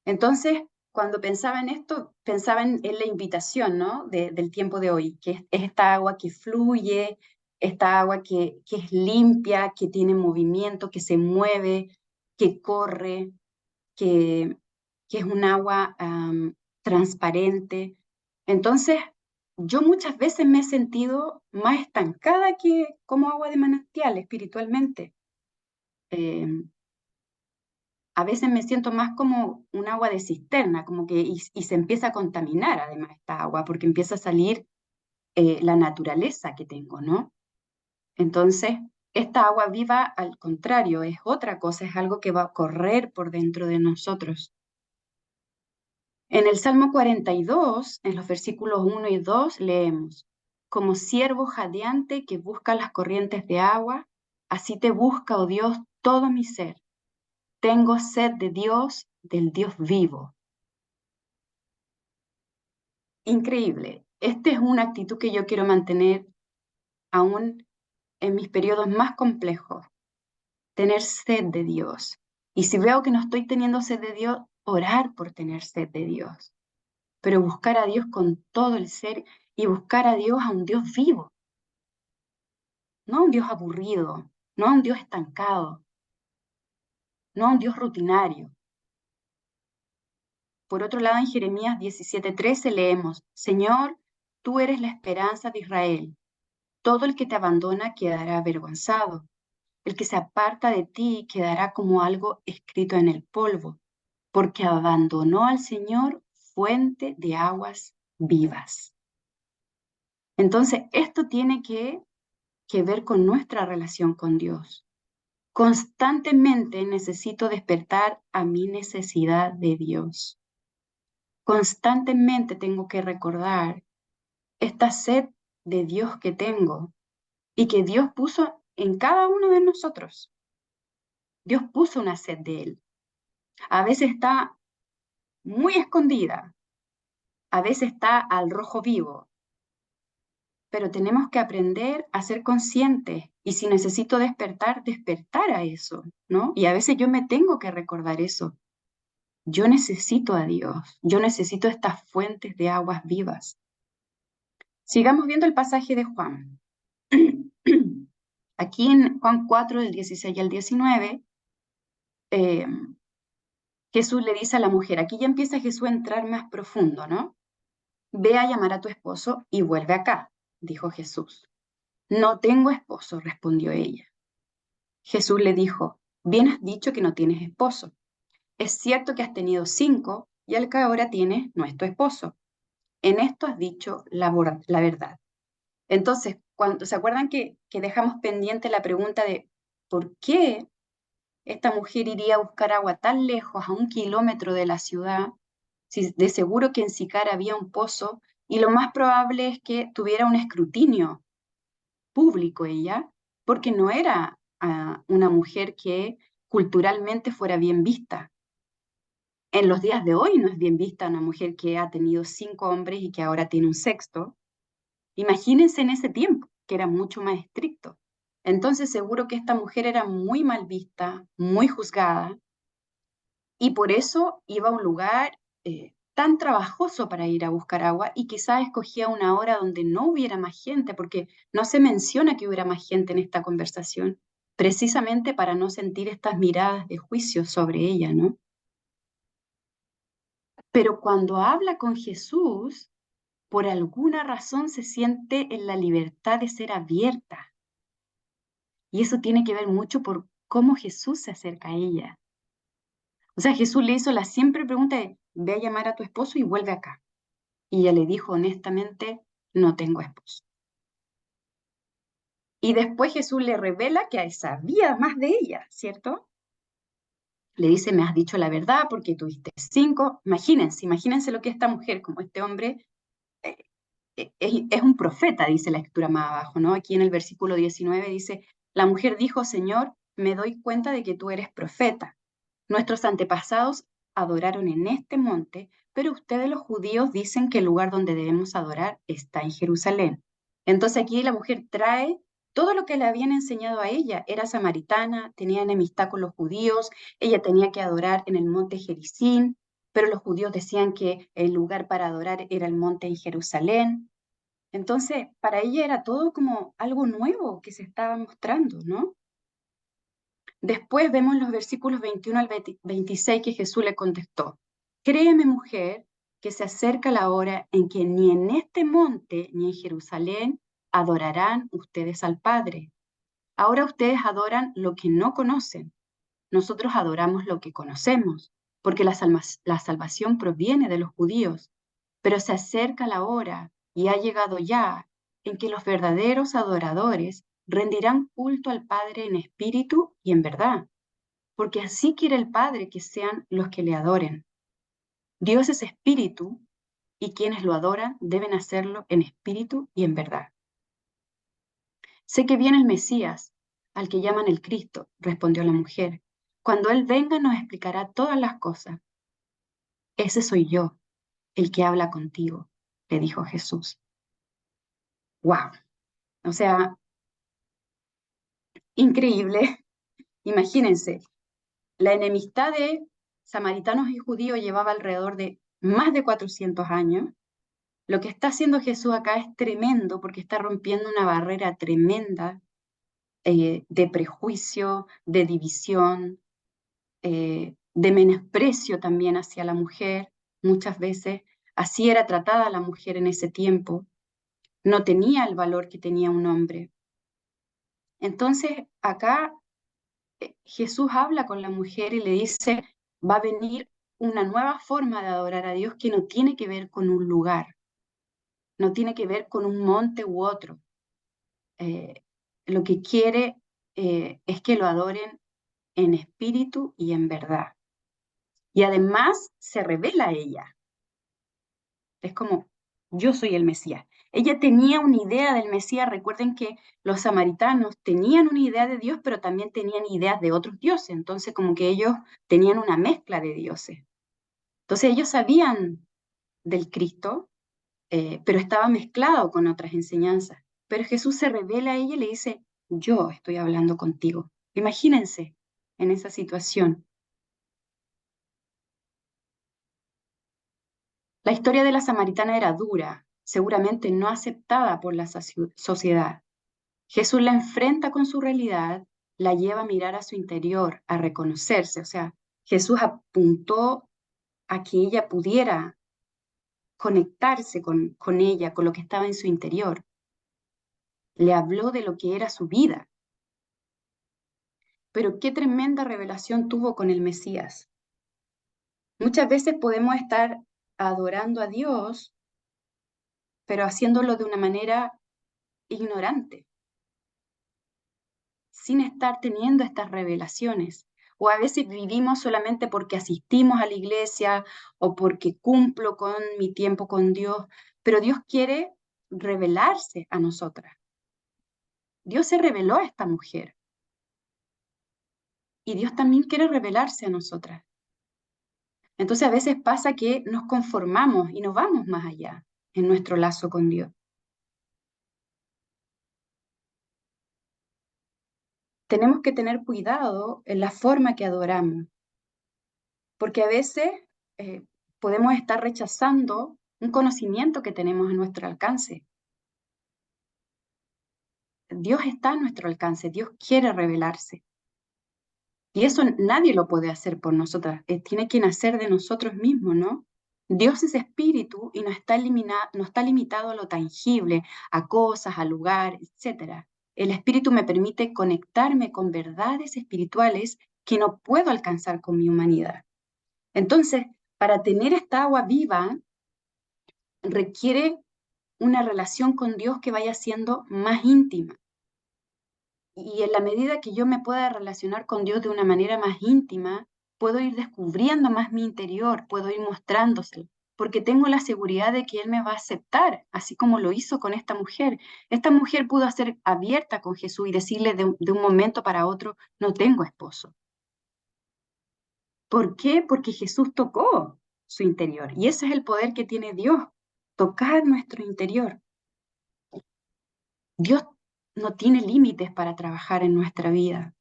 Entonces, cuando pensaba en esto, pensaba en la invitación, ¿no? Del tiempo de hoy, que es esta agua que fluye, esta agua que es limpia, que tiene movimiento, que se mueve, que corre, que, que es un agua transparente. Entonces, yo muchas veces me he sentido más estancada que como agua de manantial espiritualmente. Eh, a veces me siento más como un agua de cisterna, como que y se empieza a contaminar además esta agua, porque empieza a salir la naturaleza que tengo, ¿no? Entonces, esta agua viva, al contrario, es otra cosa, es algo que va a correr por dentro de nosotros. En el Salmo 42, en los versículos 1 y 2, leemos: como ciervo jadeante que busca las corrientes de agua, así te busca, oh Dios, todo mi ser. Tengo sed de Dios, del Dios vivo. Increíble. Esta es una actitud que yo quiero mantener aún en mis periodos más complejos, tener sed de Dios. Y si veo que no estoy teniendo sed de Dios, orar por tener sed de Dios. Pero buscar a Dios con todo el ser y buscar a Dios, a un Dios vivo, no a un Dios aburrido, no a un Dios estancado, no a un Dios rutinario. Por otro lado, en Jeremías 17:13 leemos: Señor, tú eres la esperanza de Israel. Todo el que te abandona quedará avergonzado. El que se aparta de ti quedará como algo escrito en el polvo, porque abandonó al Señor, fuente de aguas vivas. Entonces, esto tiene que ver con nuestra relación con Dios. Constantemente necesito despertar a mi necesidad de Dios. Constantemente tengo que recordar esta sed de Dios que tengo y que Dios puso en cada uno de nosotros. Dios puso una sed de Él. A veces está muy escondida, a veces está al rojo vivo, pero tenemos que aprender a ser conscientes y si necesito despertar, despertar a eso, ¿no? Y a veces yo me tengo que recordar eso. Yo necesito a Dios, yo necesito estas fuentes de aguas vivas. Sigamos viendo el pasaje de Juan. Aquí en Juan 4, del 16 al 19, eh, Jesús le dice a la mujer, aquí ya empieza Jesús a entrar más profundo, ¿no? Ve a llamar a tu esposo y vuelve acá, dijo Jesús. No tengo esposo, respondió ella. Jesús le dijo, bien has dicho que no tienes esposo. Es cierto que has tenido 5 y el que ahora tienes no es tu esposo. En esto has dicho la verdad. Entonces, cuando, ¿se acuerdan que dejamos pendiente la pregunta de por qué esta mujer iría a buscar agua tan lejos, a 1 kilómetro de la ciudad? Si de seguro que en Sicar había un pozo y lo más probable es que tuviera un escrutinio público ella, porque no era una mujer que culturalmente fuera bien vista. En los días de hoy no es bien vista una mujer que ha tenido 5 hombres y que ahora tiene un sexto. Imagínense en ese tiempo, que era mucho más estricto. Entonces seguro que esta mujer era muy mal vista, muy juzgada, y por eso iba a un lugar tan trabajoso para ir a buscar agua y quizás escogía una hora donde no hubiera más gente, porque no se menciona que hubiera más gente en esta conversación, precisamente para no sentir estas miradas de juicio sobre ella, ¿no? Pero cuando habla con Jesús, por alguna razón se siente en la libertad de ser abierta. Y eso tiene que ver mucho por cómo Jesús se acerca a ella. O sea, Jesús le hizo la siempre pregunta de, ve a llamar a tu esposo y vuelve acá. Y ella le dijo honestamente, no tengo esposo. Y después Jesús le revela que sabía más de ella, ¿cierto? Le dice, me has dicho la verdad porque tuviste 5. Imagínense lo que esta mujer, como este hombre, eh, es un profeta, dice la escritura más abajo, ¿no? Aquí en el versículo 19 dice, la mujer dijo, Señor, me doy cuenta de que tú eres profeta. Nuestros antepasados adoraron en este monte, pero ustedes los judíos dicen que el lugar donde debemos adorar está en Jerusalén. Entonces aquí la mujer trae todo lo que le habían enseñado a ella. Era samaritana, tenía enemistad con los judíos, ella tenía que adorar en el monte Gerizim, pero los judíos decían que el lugar para adorar era el monte en Jerusalén. Entonces, para ella era todo como algo nuevo que se estaba mostrando, ¿no? Después vemos los versículos 21 al 26 que Jesús le contestó, créeme mujer, que se acerca la hora en que ni en este monte ni en Jerusalén adorarán ustedes al Padre. Ahora ustedes adoran lo que no conocen, nosotros adoramos lo que conocemos, porque la salvación proviene de los judíos, pero se acerca la hora y ha llegado ya en que los verdaderos adoradores rendirán culto al Padre en espíritu y en verdad, porque así quiere el Padre que sean los que le adoren. Dios es espíritu y quienes lo adoran deben hacerlo en espíritu y en verdad. Sé que viene el Mesías, al que llaman el Cristo, respondió la mujer. Cuando Él venga nos explicará todas las cosas. Ese soy yo, el que habla contigo, le dijo Jesús. ¡Wow! O sea, increíble. Imagínense, la enemistad de samaritanos y judíos llevaba alrededor de más de 400 años. Lo que está haciendo Jesús acá es tremendo porque está rompiendo una barrera tremenda de prejuicio, de división, de menosprecio también hacia la mujer. Muchas veces así era tratada la mujer en ese tiempo. No tenía el valor que tenía un hombre. Entonces acá Jesús habla con la mujer y le dice, va a venir una nueva forma de adorar a Dios que no tiene que ver con un lugar, no tiene que ver con un monte u otro. Eh, lo que quiere es que lo adoren en espíritu y en verdad. Y además se revela a ella. Es como, yo soy el Mesías. Ella tenía una idea del Mesías. Recuerden que los samaritanos tenían una idea de Dios, pero también tenían ideas de otros dioses. Entonces, como que ellos tenían una mezcla de dioses. Entonces, ellos sabían del Cristo, pero estaba mezclado con otras enseñanzas. Pero Jesús se revela a ella y le dice, yo estoy hablando contigo. Imagínense en esa situación. La historia de la samaritana era dura, seguramente no aceptada por la sociedad. Jesús la enfrenta con su realidad, la lleva a mirar a su interior, a reconocerse. O sea, Jesús apuntó a que ella pudiera conectarse con ella, con lo que estaba en su interior. Le habló de lo que era su vida. Pero qué tremenda revelación tuvo con el Mesías. Muchas veces podemos estar adorando a Dios, pero haciéndolo de una manera ignorante, sin estar teniendo estas revelaciones. O a veces vivimos solamente porque asistimos a la iglesia o porque cumplo con mi tiempo con Dios, pero Dios quiere revelarse a nosotras. Dios se reveló a esta mujer y Dios también quiere revelarse a nosotras. Entonces a veces pasa que nos conformamos y no vamos más allá en nuestro lazo con Dios. Tenemos que tener cuidado en la forma que adoramos, porque a veces eh, podemos estar rechazando un conocimiento que tenemos a nuestro alcance. Dios está a nuestro alcance, Dios quiere revelarse. Y eso nadie lo puede hacer por nosotras, tiene que nacer de nosotros mismos, ¿no? Dios es espíritu y no está limitado a lo tangible, a cosas, a lugar, etc. El espíritu me permite conectarme con verdades espirituales que no puedo alcanzar con mi humanidad. Entonces, para tener esta agua viva, requiere una relación con Dios que vaya siendo más íntima. Y en la medida que yo me pueda relacionar con Dios de una manera más íntima, puedo ir descubriendo más mi interior, puedo ir mostrándoselo, porque tengo la seguridad de que Él me va a aceptar, así como lo hizo con esta mujer. Esta mujer pudo ser abierta con Jesús y decirle de un momento para otro, no tengo esposo. ¿Por qué? Porque Jesús tocó su interior. Y ese es el poder que tiene Dios, tocar nuestro interior. Dios no tiene límites para trabajar en nuestra vida.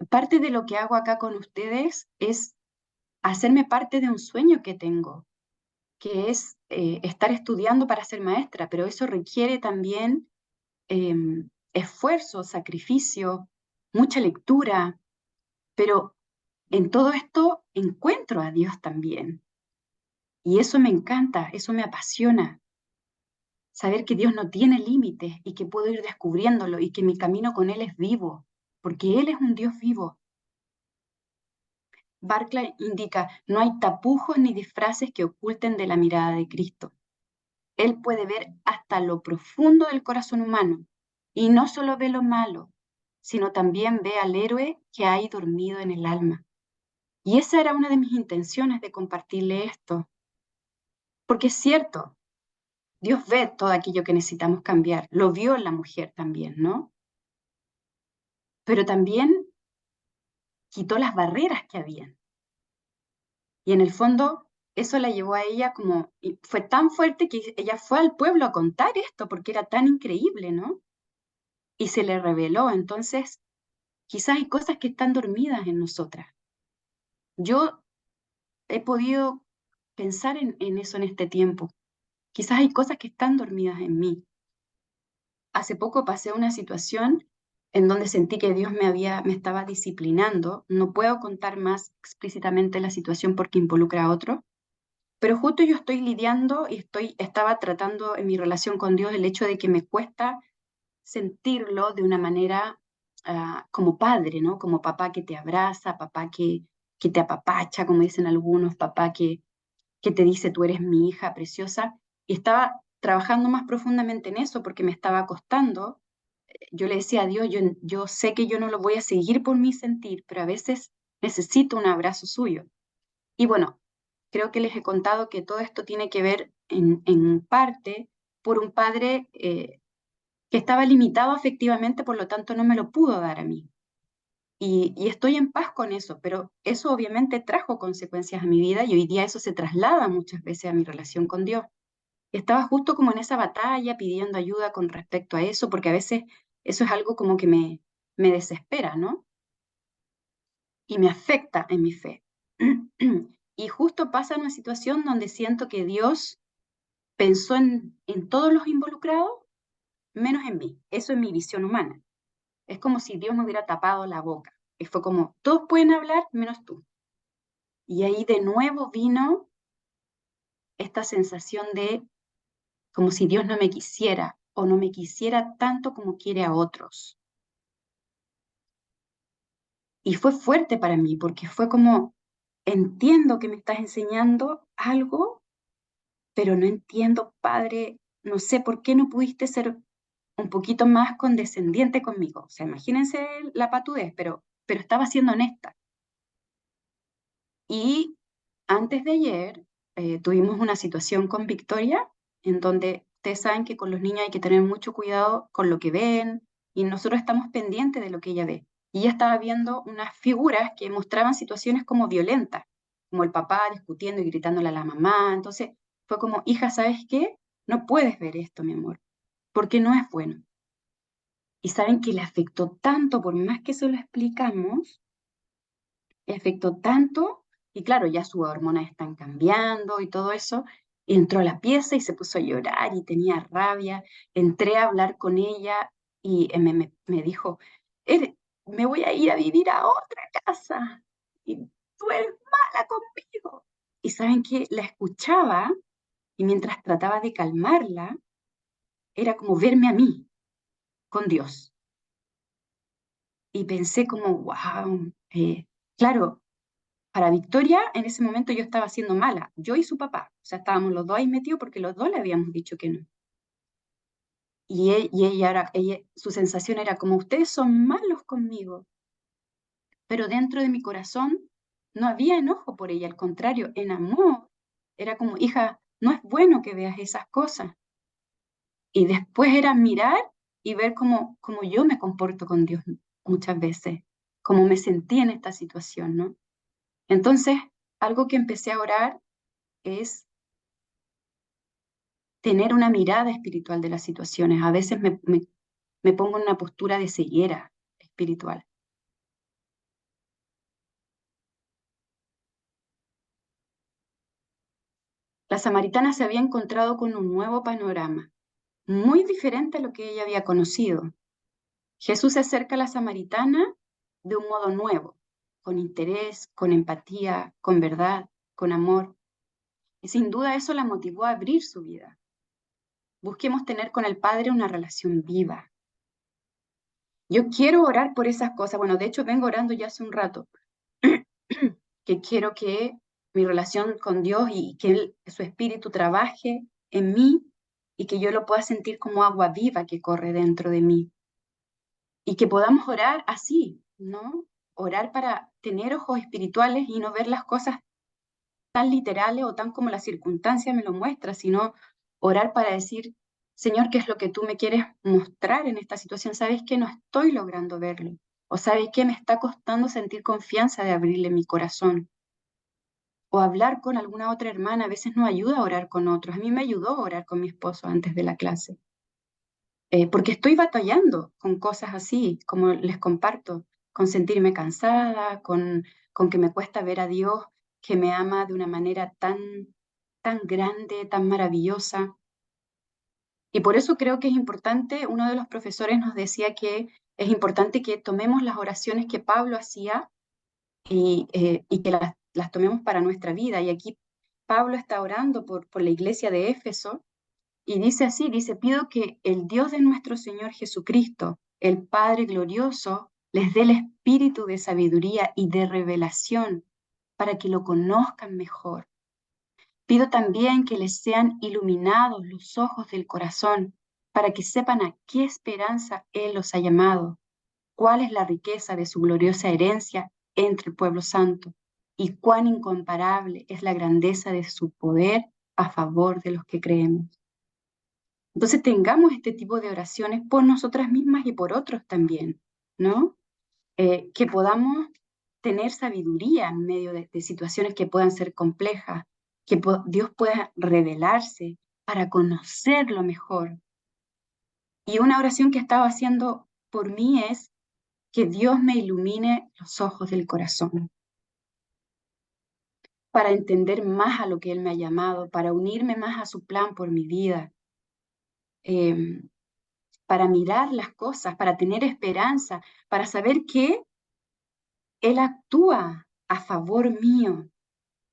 Parte de lo que hago acá con ustedes es hacerme parte de un sueño que tengo, que es estar estudiando para ser maestra, pero eso requiere también esfuerzo, sacrificio, mucha lectura, pero en todo esto encuentro a Dios también. Y eso me encanta, eso me apasiona. Saber que Dios no tiene límites y que puedo ir descubriéndolo y que mi camino con Él es vivo, porque Él es un Dios vivo. Barclay indica, no hay tapujos ni disfraces que oculten de la mirada de Cristo. Él puede ver hasta lo profundo del corazón humano y no solo ve lo malo, sino también ve al héroe que hay dormido en el alma. Y esa era una de mis intenciones de compartirle esto, porque es cierto, Dios ve todo aquello que necesitamos cambiar, lo vio en la mujer también, ¿no? Pero también quitó las barreras que habían. Y en el fondo, eso la llevó a ella como, y fue tan fuerte que ella fue al pueblo a contar esto porque era tan increíble, ¿no? Y se le reveló. Entonces, quizás hay cosas que están dormidas en nosotras. Yo he podido pensar en eso en este tiempo. Quizás hay cosas que están dormidas en mí. Hace poco pasé una situación en donde sentí que Dios me estaba disciplinando. No puedo contar más explícitamente la situación porque involucra a otro, pero justo yo estoy lidiando y estaba tratando en mi relación con Dios el hecho de que me cuesta sentirlo de una manera como padre, ¿no? Como papá que te abraza, papá que te apapacha, como dicen algunos, papá que te dice tú eres mi hija preciosa. Y estaba trabajando más profundamente en eso porque me estaba costando. Yo le decía a Dios, yo sé que yo no lo voy a seguir por mi sentir, pero a veces necesito un abrazo suyo. Y bueno, creo que les he contado que todo esto tiene que ver en parte por un padre que estaba limitado afectivamente, por lo tanto no me lo pudo dar a mí. Y estoy en paz con eso, pero eso obviamente trajo consecuencias a mi vida y hoy día eso se traslada muchas veces a mi relación con Dios. Estaba justo como en esa batalla pidiendo ayuda con respecto a eso, porque a veces eso es algo como que me desespera, ¿no? Y me afecta en mi fe. Y justo pasa una situación donde siento que Dios pensó en todos los involucrados menos en mí. Eso es mi visión humana. Es como si Dios me hubiera tapado la boca. Y fue como, todos pueden hablar menos tú. Y ahí de nuevo vino esta sensación de como si Dios no me quisiera o no me quisiera tanto como quiere a otros. Y fue fuerte para mí porque fue como, entiendo que me estás enseñando algo, pero no entiendo, Padre, no sé por qué no pudiste ser un poquito más condescendiente conmigo. O sea, imagínense la patudez, pero estaba siendo honesta. Y antes de ayer tuvimos una situación con Victoria en donde ustedes saben que con los niños hay que tener mucho cuidado con lo que ven y nosotros estamos pendientes de lo que ella ve. Y ella estaba viendo unas figuras que mostraban situaciones como violentas, como el papá discutiendo y gritándole a la mamá. Entonces fue como, hija, ¿sabes qué? No puedes ver esto, mi amor, porque no es bueno. Y saben que le afectó tanto, por más que se lo explicamos, le afectó tanto, y claro, ya sus hormonas están cambiando y todo eso. Entró a la pieza y se puso a llorar y tenía rabia. Entré a hablar con ella y me dijo, "Eres- me voy a ir a vivir a otra casa y tú eres mala conmigo". Y saben que la escuchaba y mientras trataba de calmarla, era como verme a mí con Dios. Y pensé como, wow, claro, para Victoria, en ese momento yo estaba siendo mala, yo y su papá. O sea, estábamos los dos ahí metidos porque los dos le habíamos dicho que no. Y su sensación era como, ustedes son malos conmigo. Pero dentro de mi corazón no había enojo por ella, al contrario, en amor. Era como, hija, no es bueno que veas esas cosas. Y después era mirar y ver cómo yo me comporto con Dios muchas veces, cómo me sentí en esta situación, ¿no? Entonces, algo que empecé a orar es tener una mirada espiritual de las situaciones. A veces me pongo en una postura de ceguera espiritual. La samaritana se había encontrado con un nuevo panorama, muy diferente a lo que ella había conocido. Jesús se acerca a la samaritana de un modo nuevo, con interés, con empatía, con verdad, con amor. Y sin duda eso la motivó a abrir su vida. Busquemos tener con el Padre una relación viva. Yo quiero orar por esas cosas. Bueno, de hecho vengo orando ya hace un rato, que quiero que mi relación con Dios y que su espíritu trabaje en mí y que yo lo pueda sentir como agua viva que corre dentro de mí. Y que podamos orar así, ¿no? Orar para tener ojos espirituales y no ver las cosas tan literales o tan como la circunstancia me lo muestra, sino orar para decir, Señor, ¿qué es lo que tú me quieres mostrar en esta situación? ¿Sabes que no estoy logrando verlo? ¿O sabes que me está costando sentir confianza de abrirle mi corazón? O hablar con alguna otra hermana, a veces no ayuda a orar con otros. A mí me ayudó a orar con mi esposo antes de la clase, porque estoy batallando con cosas así, como les comparto, con sentirme cansada, con que me cuesta ver a Dios que me ama de una manera tan grande, tan maravillosa. Y por eso creo que es importante, uno de los profesores nos decía que es importante que tomemos las oraciones que Pablo hacía y que las tomemos para nuestra vida. Y aquí Pablo está orando por la iglesia de Éfeso y dice así, dice, pido que el Dios de nuestro Señor Jesucristo, el Padre glorioso, les dé el espíritu de sabiduría y de revelación para que lo conozcan mejor. Pido también que les sean iluminados los ojos del corazón para que sepan a qué esperanza Él los ha llamado, cuál es la riqueza de su gloriosa herencia entre el pueblo santo y cuán incomparable es la grandeza de su poder a favor de los que creemos. Entonces tengamos este tipo de oraciones por nosotras mismas y por otros también, ¿no? Que podamos tener sabiduría en medio de situaciones que puedan ser complejas, que Dios pueda revelarse para conocerlo mejor. Y una oración que estaba haciendo por mí es que Dios me ilumine los ojos del corazón para entender más a lo que Él me ha llamado, para unirme más a su plan por mi vida, eh, para mirar las cosas, para tener esperanza, para saber que Él actúa a favor mío,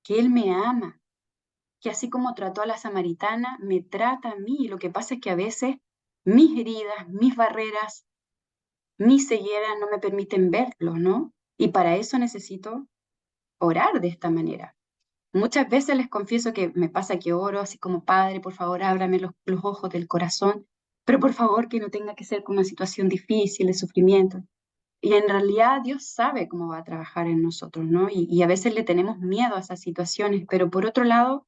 que Él me ama, que así como trató a la samaritana, me trata a mí. Lo que pasa es que a veces mis heridas, mis barreras, mis cegueras no me permiten verlo, ¿no? Y para eso necesito orar de esta manera. Muchas veces les confieso que me pasa que oro así como, Padre, por favor, ábrame los ojos del corazón, pero por favor que no tenga que ser con una situación difícil, de sufrimiento. Y en realidad Dios sabe cómo va a trabajar en nosotros, ¿no? Y a veces le tenemos miedo a esas situaciones, pero por otro lado,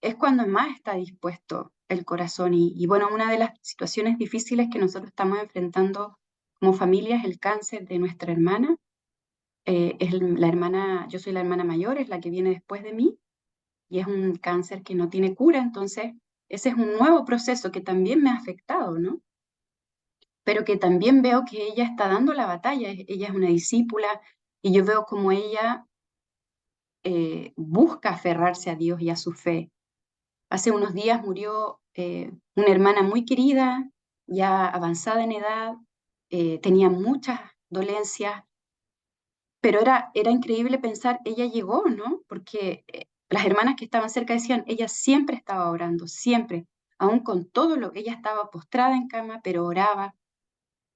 es cuando más está dispuesto el corazón. Y bueno, una de las situaciones difíciles que nosotros estamos enfrentando como familia es el cáncer de nuestra hermana. La hermana, yo soy la hermana mayor, es la que viene después de mí, y es un cáncer que no tiene cura, entonces ese es un nuevo proceso que también me ha afectado, ¿no? Pero que también veo que ella está dando la batalla, ella es una discípula, y yo veo como ella busca aferrarse a Dios y a su fe. Hace unos días murió una hermana muy querida, ya avanzada en edad, tenía muchas dolencias, pero era increíble pensar, ella llegó, ¿no? Porque las hermanas que estaban cerca decían, ella siempre estaba orando, siempre, aún con todo lo que ella estaba postrada en cama, pero oraba.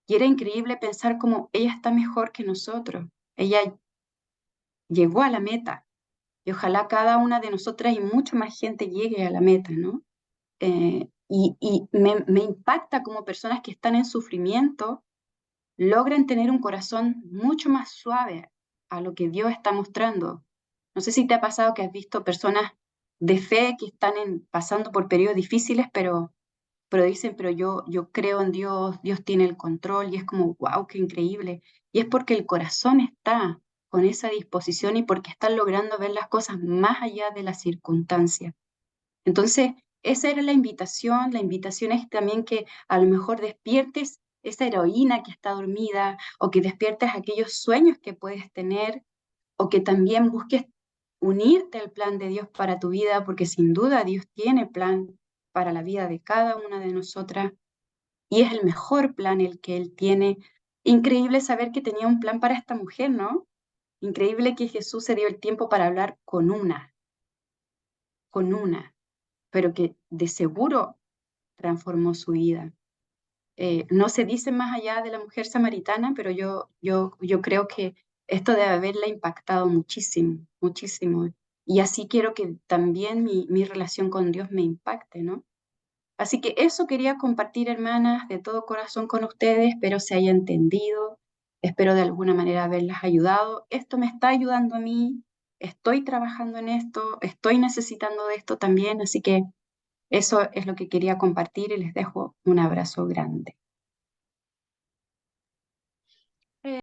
Y era increíble pensar cómo ella está mejor que nosotros. Ella llegó a la meta. Y ojalá cada una de nosotras y mucha más gente llegue a la meta, ¿no? Y me impacta como personas que están en sufrimiento logran tener un corazón mucho más suave a lo que Dios está mostrando. No sé si te ha pasado que has visto personas de fe que están pasando por periodos difíciles, pero dicen, pero yo creo en Dios, Dios tiene el control, y es como, wow, qué increíble. Y es porque el corazón está con esa disposición y porque están logrando ver las cosas más allá de las circunstancias. Entonces, esa era la invitación es también que a lo mejor despiertes esa heroína que está dormida o que despiertes aquellos sueños que puedes tener o que también busques unirte al plan de Dios para tu vida, porque sin duda Dios tiene plan para la vida de cada una de nosotras y es el mejor plan el que Él tiene. Increíble saber que tenía un plan para esta mujer, ¿no? Increíble que Jesús se dio el tiempo para hablar con una, pero que de seguro transformó su vida. No se dice más allá de la mujer samaritana, pero yo creo que esto debe haberla impactado muchísimo, muchísimo. Y así quiero que también mi relación con Dios me impacte, ¿no? Así que eso quería compartir, hermanas, de todo corazón con ustedes. Espero se haya entendido, espero de alguna manera haberlas ayudado. Esto me está ayudando a mí, estoy trabajando en esto, estoy necesitando de esto también, así que eso es lo que quería compartir y les dejo un abrazo grande.